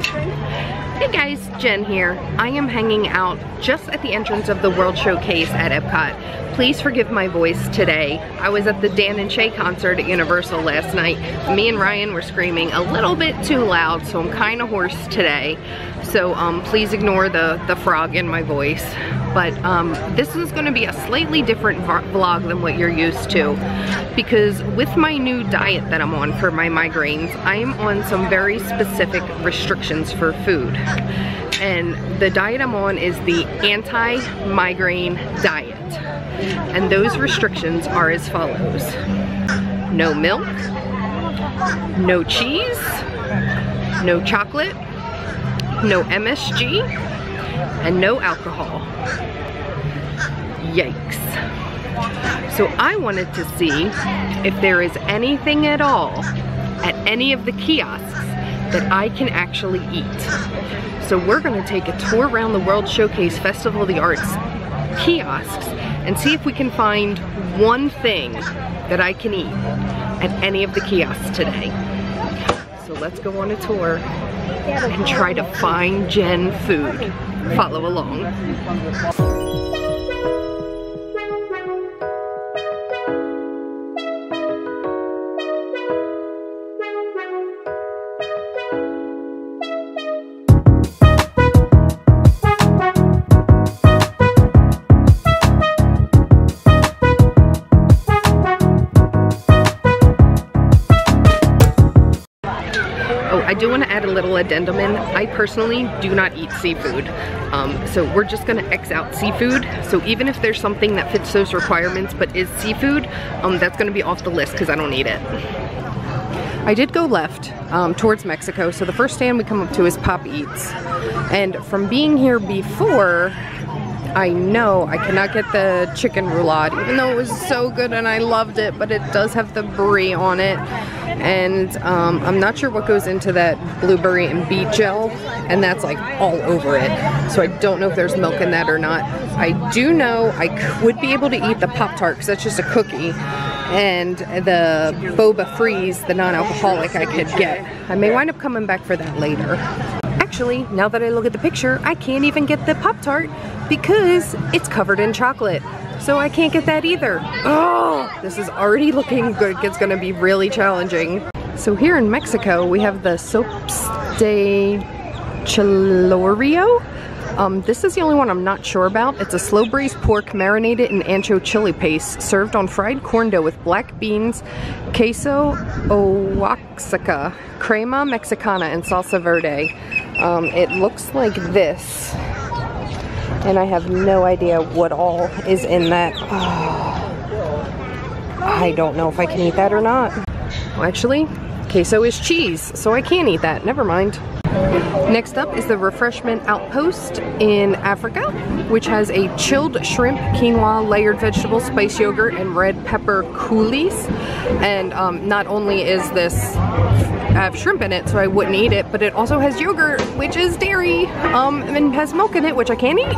Hey guys, Jen here. I am hanging out just at the entrance of the World Showcase at EPCOT. Please forgive my voice today. I was at the Dan and Shay concert at Universal last night. Me and Ryan were screaming a little bit too loud, so I'm kind of hoarse today. So please ignore the frog in my voice. But this is going to be a slightly different vlog than what you're used to, because with my new diet that I'm on for my migraines, I am on some very specific restrictions for food. And the diet I'm on is the Anti-Migraine Diet. And those restrictions are as follows: no milk, no cheese, no chocolate, no MSG, and no alcohol. Yikes. So I wanted to see if there is anything at all at any of the kiosks that I can actually eat. So we're gonna take a tour around the World Showcase Festival of the Arts kiosks and see if we can find one thing that I can eat at any of the kiosks today. So let's go on a tour and try to find Jen food. Follow along. I do want to add a little addendum in. I personally do not eat seafood. So we're just gonna X out seafood. So even if there's something that fits those requirements but is seafood, that's gonna be off the list because I don't eat it. I did go left towards Mexico. So the first stand we come up to is PopEats. And from being here before, I know I cannot get the chicken roulade, even though it was so good and I loved it, but it does have the brie on it. And I'm not sure what goes into that blueberry and beet gel, and that's like all over it. So I don't know if there's milk in that or not. I do know I would be able to eat the Pop-Tart because that's just a cookie, and the Boba Freeze, the non-alcoholic, I could get. I may wind up coming back for that later. Actually, now that I look at the picture, I can't even get the Pop-Tart because it's covered in chocolate. So I can't get that either. Oh, this is already looking good. It's gonna be really challenging. So here in Mexico, we have the Sopes de Chilorio. This is the only one I'm not sure about. It's a slow braised pork marinated in ancho chili paste, served on fried corn dough with black beans, queso Oaxaca, crema mexicana, and salsa verde. It looks like this. And I have no idea what all is in that. Oh, I don't know if I can eat that or not. Well, actually, queso is cheese, so I can't eat that. Never mind. Next up is the refreshment outpost in Africa, which has a chilled shrimp, quinoa, layered vegetable, spice yogurt, and red pepper coulis. And not only is this have shrimp in it, so I wouldn't eat it, but it also has yogurt, which is dairy, and has milk in it, which I can't eat.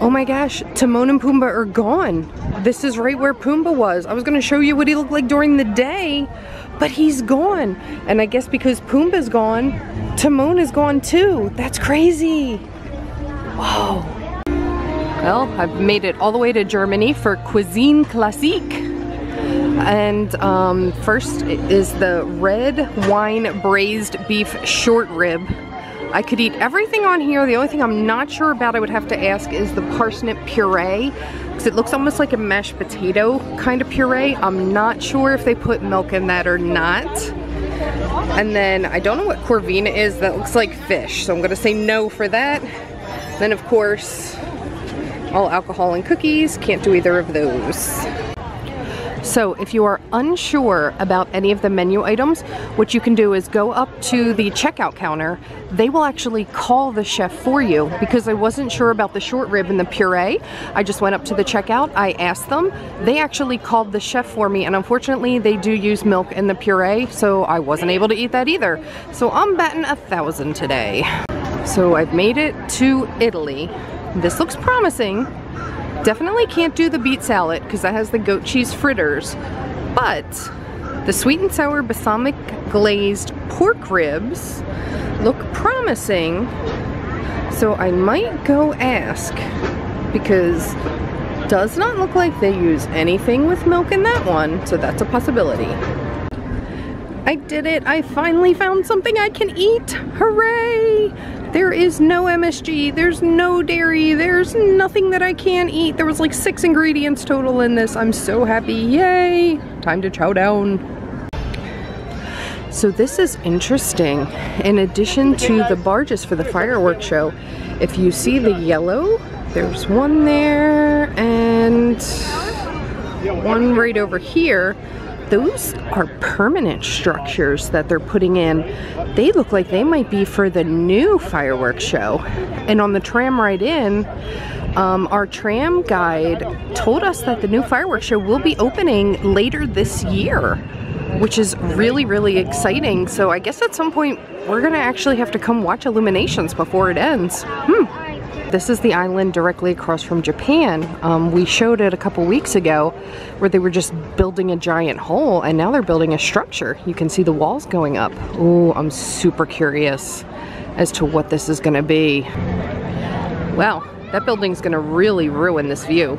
Oh my gosh, Timon and Pumbaa are gone. This is right where Pumbaa was. I was gonna show you what he looked like during the day, but he's gone. And I guess because Pumbaa's gone, Timon is gone too. That's crazy. Whoa. Well, I've made it all the way to Germany for cuisine classique. And first is the red wine braised beef short rib. I could eat everything on here. The only thing I'm not sure about, I would have to ask, is the parsnip puree, because it looks almost like a mashed potato kind of puree. I'm not sure if they put milk in that or not. And then I don't know what corvina is. That looks like fish, so I'm gonna say no for that. Then of course, all alcohol and cookies. Can't do either of those. So if you are unsure about any of the menu items, what you can do is go up to the checkout counter. They will actually call the chef for you, because I wasn't sure about the short rib and the puree. I just went up to the checkout, I asked them. They actually called the chef for me, and unfortunately they do use milk in the puree, so I wasn't able to eat that either. So I'm batting 1,000 today. So I've made it to Italy. This looks promising. Definitely can't do the beet salad because that has the goat cheese fritters, but The sweet and sour balsamic glazed pork ribs look promising, so I might go ask, because it does not look like they use anything with milk in that one, so that's a possibility. I did it! I finally found something I can eat! Hooray! There is no MSG, there's no dairy, there's nothing that I can't eat. There was like 6 ingredients total in this. I'm so happy, yay! Time to chow down. So this is interesting. In addition to the barges for the fireworks show, if you see the yellow, there's one there and one right over here. Those are permanent structures that they're putting in. They look like they might be for the new fireworks show. And on the tram ride in, our tram guide told us that the new fireworks show will be opening later this year, which is really, really exciting. So I guess at some point we're gonna actually have to come watch illuminations before it ends. This is the island directly across from Japan. We showed it a couple weeks ago where they were just building a giant hole, and now they're building a structure. You can see the walls going up. Ooh, I'm super curious as to what this is gonna be. Well, that building's gonna really ruin this view.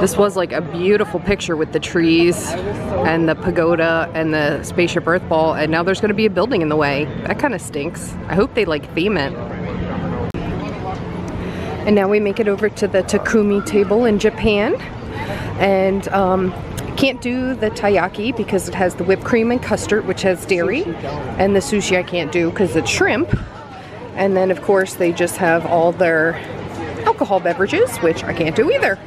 This was like a beautiful picture with the trees and the pagoda and the spaceship Earth ball, and now there's gonna be a building in the way. That kind of stinks. I hope they like theme it. And now we make it over to the Takumi table in Japan, and can't do the taiyaki because it has the whipped cream and custard, which has dairy, and the sushi I can't do because it's shrimp. And then of course they just have all their alcohol beverages, which I can't do either.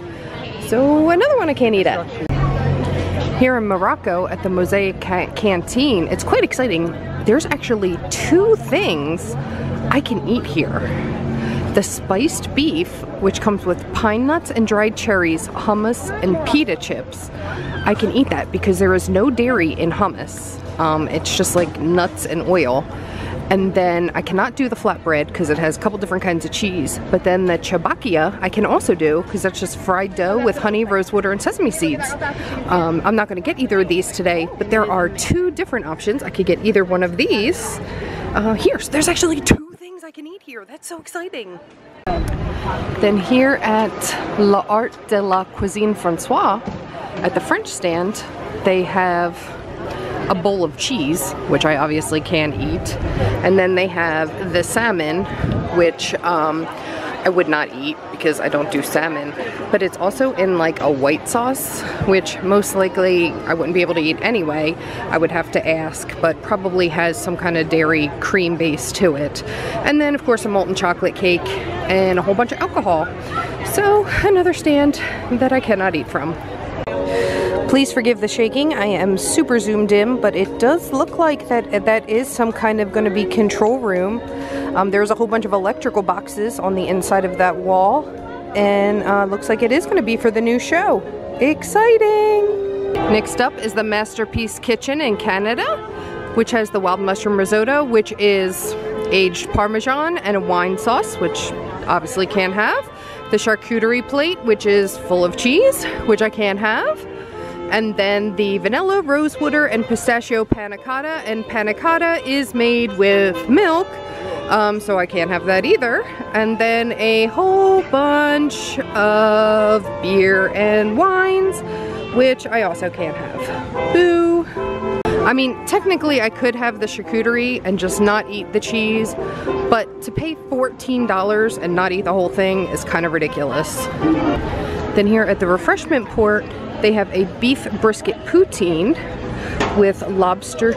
So another one I can't eat at. Here in Morocco at the Mosaic Canteen, it's quite exciting. There's actually 2 things I can eat here. The spiced beef, which comes with pine nuts and dried cherries, hummus, and pita chips. I can eat that because there is no dairy in hummus. It's just like nuts and oil. And then I cannot do the flatbread because it has a couple different kinds of cheese. But then the chabakia I can also do because that's just fried dough with honey, rosewater, and sesame seeds. I'm not going to get either of these today, but there are 2 different options. I could get either one of these. So there's actually 2 things I can eat here. That's so exciting. Then here at L'Art de la Cuisine Francoise, at the French stand, they have a bowl of cheese, which I obviously can't eat. And then they have the salmon, which I would not eat because I don't do salmon. But it's also in like a white sauce, which most likely I wouldn't be able to eat anyway. I would have to ask, but probably has some kind of dairy cream base to it. And then of course a molten chocolate cake and a whole bunch of alcohol. So another stand that I cannot eat from. Please forgive the shaking. I am super zoomed in, but it does look like that is some kind of going to be control room. There's a whole bunch of electrical boxes on the inside of that wall, and looks like it is going to be for the new show. Exciting! Next up is the Masterpiece Kitchen in Canada, which has the wild mushroom risotto, which is aged Parmesan and a wine sauce, which obviously can't have. The charcuterie plate, which is full of cheese, which I can't have. And then the vanilla, rosewater, and pistachio panna cotta. And panna cotta is made with milk, so I can't have that either. And then a whole bunch of beer and wines, which I also can't have. Boo! I mean, technically I could have the charcuterie and just not eat the cheese, but to pay $14 and not eat the whole thing is kind of ridiculous. Then here at the refreshment port, they have a beef brisket poutine with lobster,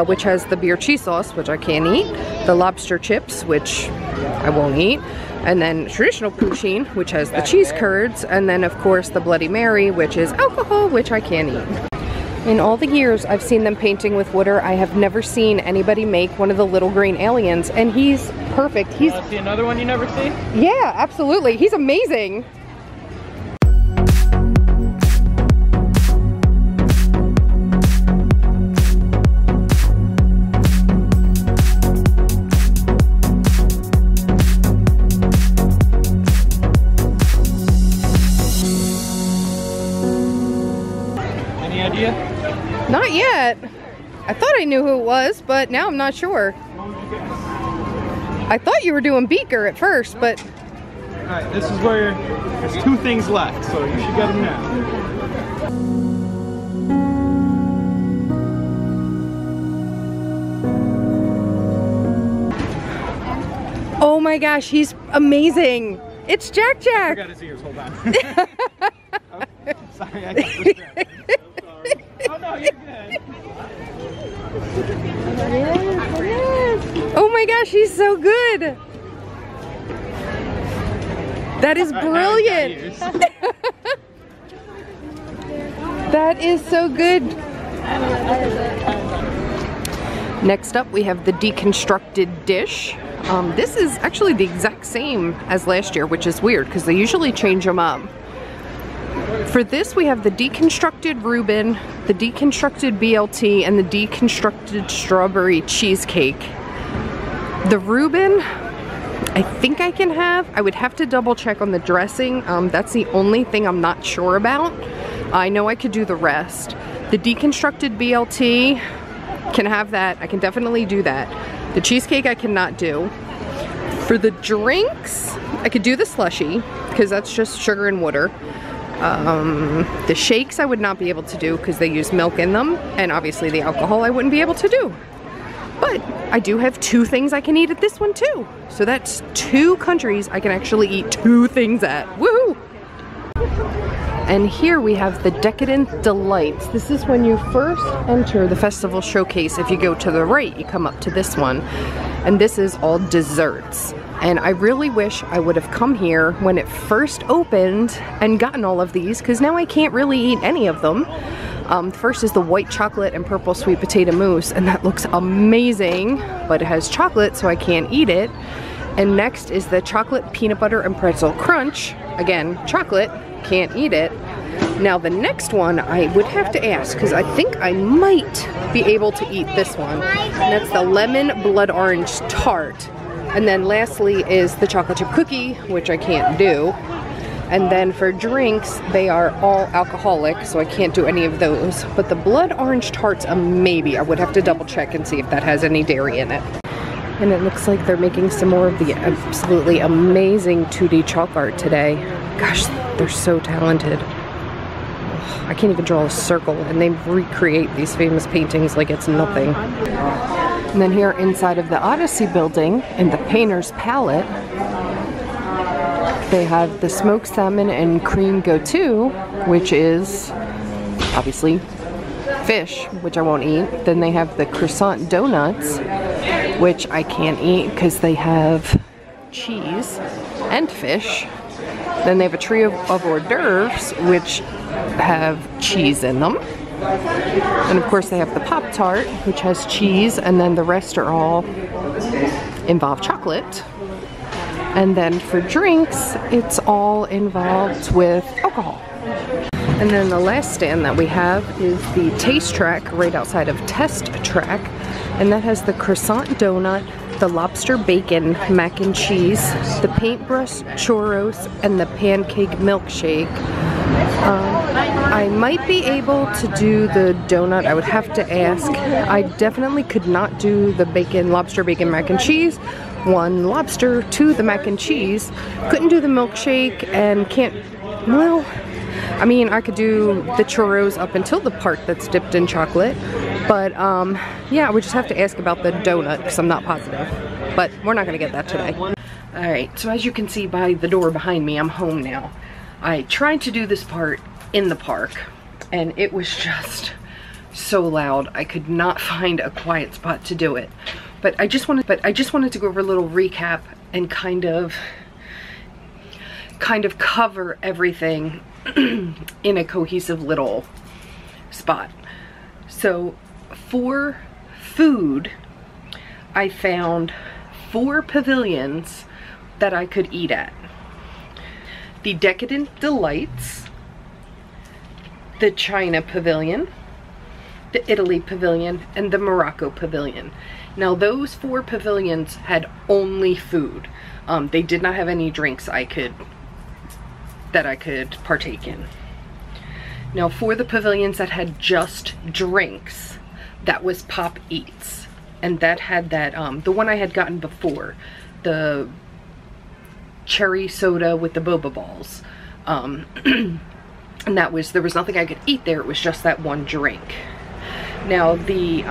which has the beer cheese sauce, which I can't eat, the lobster chips, which I won't eat, and then traditional poutine, which has the cheese curds, and then of course the Bloody Mary, which is alcohol, which I can't eat. In all the years I've seen them painting with water, I have never seen anybody make one of the little green aliens, and he's perfect. He's see another one you never see? Yeah, absolutely. He's amazing. Any idea? I thought I knew who it was, but now I'm not sure. I thought you were doing Beaker at first, but... Alright, this is where there's 2 things left, so you should get them now. Oh my gosh, he's amazing. It's Jack Jack. I got his ears, hold on. Okay, sorry, I got distracted. Oh no, you're good. Oh my gosh, he's so good. That is brilliant. That is so good. Next up, we have the deconstructed dish. This is actually the exact same as last year, which is weird because they usually change them up. For this, we have the deconstructed Reuben, the deconstructed BLT, and the deconstructed strawberry cheesecake. The Reuben, I think I can have. I would have to double check on the dressing. That's the only thing I'm not sure about. I know I could do the rest. The deconstructed BLT, can have that. I can definitely do that. The cheesecake I cannot do. For the drinks, I could do the slushie because that's just sugar and water. The shakes I would not be able to do because they use milk in them, and obviously the alcohol I wouldn't be able to do. But I do have 2 things I can eat at this one too. So that's 2 countries I can actually eat 2 things at. Woohoo! And here we have the Decadent Delights. This is when you first enter the festival showcase. If you go to the right, you come up to this one. And this is all desserts. And I really wish I would have come here when it first opened and gotten all of these, because now I can't really eat any of them. First is the white chocolate and purple sweet potato mousse, and that looks amazing, but it has chocolate, so I can't eat it. And next is the chocolate peanut butter and pretzel crunch. Again, chocolate, can't eat it. Now the next one I would have to ask, because I think I might be able to eat this one. And that's the lemon blood orange tart. And then lastly is the chocolate chip cookie, which I can't do. And then for drinks, they are all alcoholic, so I can't do any of those. But the blood orange tart's a maybe. I would have to double check and see if that has any dairy in it. And it looks like they're making some more of the absolutely amazing 2D chalk art today. Gosh, they're so talented. I can't even draw a circle, and they recreate these famous paintings like it's nothing. And then here inside of the Odyssey building, in the Painter's Palette, they have the smoked salmon and cream go-to, which is obviously fish, which I won't eat. Then they have the croissant donuts, which I can't eat because they have cheese and fish. Then they have a trio of hors d'oeuvres, which have cheese in them. And of course they have the Pop-Tart, which has cheese, and then the rest are all involve chocolate. And then for drinks, it's all involved with alcohol. And then the last stand that we have is the Taste Track right outside of Test Track. And that has the croissant donut, the lobster bacon mac and cheese, the paintbrush churros, and the pancake milkshake. I might be able to do the donut. I would have to ask. I definitely could not do the lobster bacon mac and cheese. 1 lobster, 2 the mac and cheese. Couldn't do the milkshake, and can't, well, I mean, I could do the churros up until the part that's dipped in chocolate. But yeah, I would just have to ask about the donut because I'm not positive. But we're not gonna get that today. Alright, so as you can see by the door behind me, I'm home now. I tried to do this part in the park, and it was just so loud. I could not find a quiet spot to do it. But I just wanted to go over a little recap and kind of cover everything in a cohesive little spot. So for food, I found 4 pavilions that I could eat at. The Decadent Delights, the China Pavilion, the Italy Pavilion, and the Morocco Pavilion. Now those 4 pavilions had only food. They did not have any drinks that I could partake in. Now for the pavilions that had just drinks, that was PopEats. And that had that, the one I had gotten before, the cherry soda with the boba balls. And that was, there was nothing I could eat there, it was just that one drink. Now the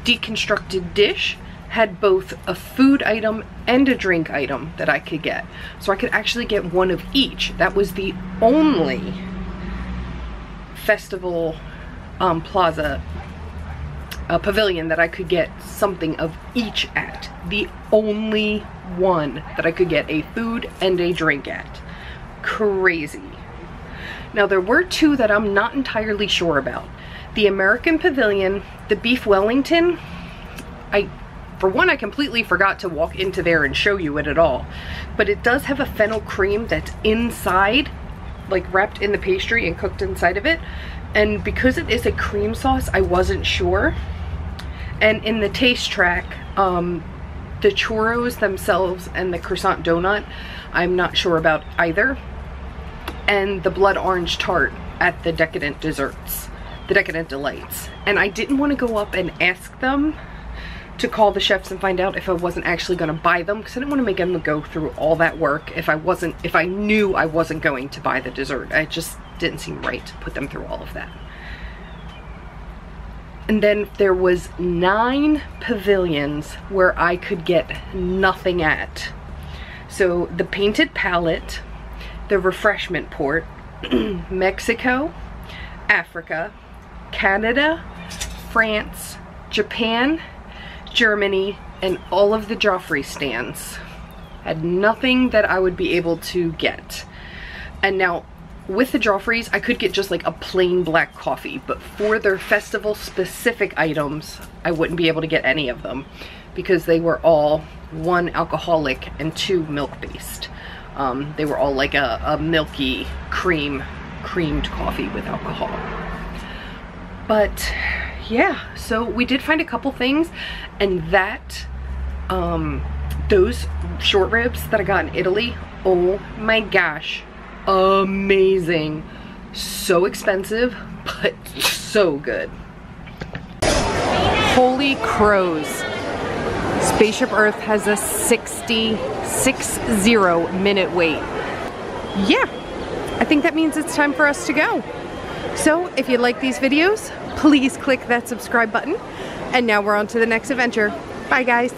deconstructed dish had both a food item and a drink item that I could get. So I could actually get one of each. That was the only festival plaza pavilion that I could get something of each at. The only one that I could get a food and a drink at. Crazy. Now there were two that I'm not entirely sure about. The American Pavilion, the Beef Wellington, for one, I completely forgot to walk into there and show you it at all. But it does have a fennel cream that's inside, like wrapped in the pastry and cooked inside of it. And because it is a cream sauce, I wasn't sure. And in the taste track, the churros themselves and the croissant donut, I'm not sure about either. And the blood orange tart at the Decadent Desserts, the Decadent Delights. And I didn't want to go up and ask them to call the chefs and find out if I wasn't actually going to buy them, because I didn't want to make them go through all that work if I knew I wasn't going to buy the dessert. It just didn't seem right to put them through all of that. And then there was 9 pavilions where I could get nothing at. So the Painted Palette, the Refreshment Port, Mexico, Africa, Canada, France, Japan, Germany, and all of the Joffrey stands. Had nothing that I would be able to get. And now with the Joffreys, I could get just like a plain black coffee, but for their festival specific items, I wouldn't be able to get any of them because they were all 1 alcoholic and 2 milk based. They were all like a milky creamed coffee with alcohol. But yeah, so we did find a couple things, and that those short ribs that I got in Italy, oh my gosh, amazing. So expensive, but so good. Holy crows. Spaceship Earth has a 60 minute wait. Yeah, I think that means it's time for us to go. So if you like these videos, please click that subscribe button. And now we're on to the next adventure. Bye guys.